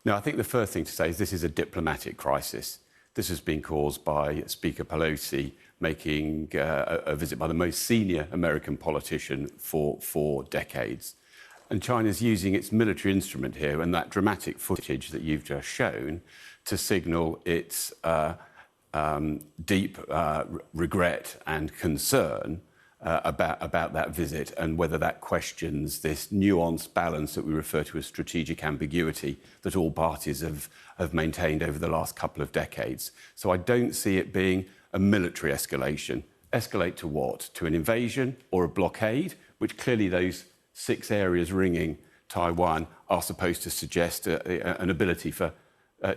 No, I think the first thing to say is this is a diplomatic crisis. This has been caused by Speaker Pelosi making a visit by the most senior American politician for decades. And China's using its military instrument here and that dramatic footage that you've just shown to signal its deep regret and concern about that visit and whether that questions this nuanced balance that we refer to as strategic ambiguity that all parties have maintained over the last couple of decades. So I don't see it being a military escalation. Escalate to what? To an invasion or a blockade, which clearly those 6 areas ringing Taiwan are supposed to suggest an ability for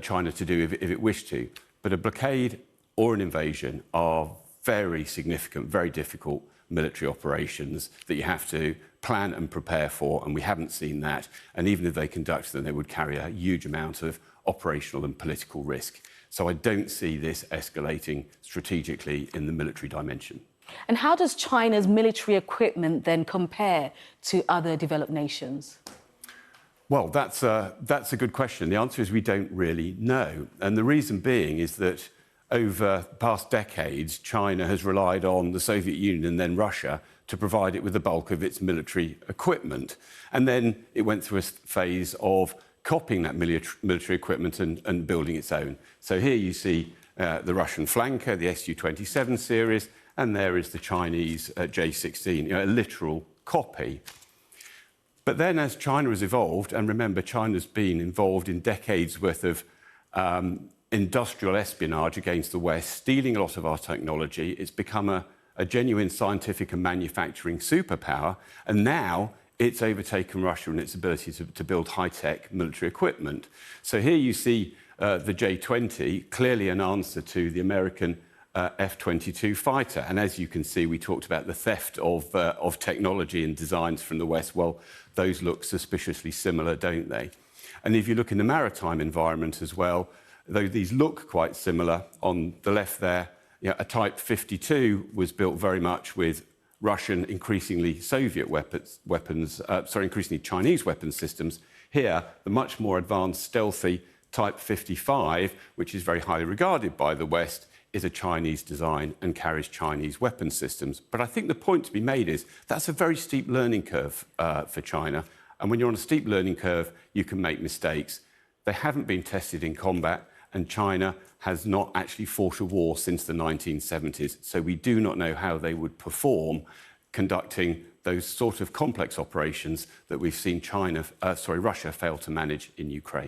China to do if it wished to. But a blockade or an invasion are very significant, very difficult military operations that you have to plan and prepare for, and we haven't seen that. And even if they conduct them, they would carry a huge amount of operational and political risk. So I don't see this escalating strategically in the military dimension. And how does China's military equipment then compare to other developed nations? Well, that's a good question. The answer is we don't really know. And the reason being is that over the past decades, China has relied on the Soviet Union and then Russia to provide it with the bulk of its military equipment. And then it went through a phase of copying that military equipment and building its own. So here you see the Russian flanker, the Su-27 series, and there is the Chinese J-16, a literal copy. But then as China has evolved, and remember, China's been involved in decades worth of industrial espionage against the West, stealing a lot of our technology. It's become a genuine scientific and manufacturing superpower, and now it's overtaken Russia in its ability to build high-tech military equipment. So here you see the J-20, clearly an answer to the American F-22 fighter. And as you can see, we talked about the theft of technology and designs from the West. Well, those look suspiciously similar, don't they? And if you look in the maritime environment as well, though these look quite similar, on the left there, a Type 52 was built very much with Russian, increasingly Soviet increasingly Chinese weapons systems. Here, the much more advanced, stealthy Type 55, which is very highly regarded by the West, is a Chinese design and carries Chinese weapon systems. But I think the point to be made is that's a very steep learning curve for China. And when you're on a steep learning curve, you can make mistakes. They haven't been tested in combat, and China has not actually fought a war since the 1970s. So we do not know how they would perform conducting those sort of complex operations that we've seen Russia fail to manage in Ukraine.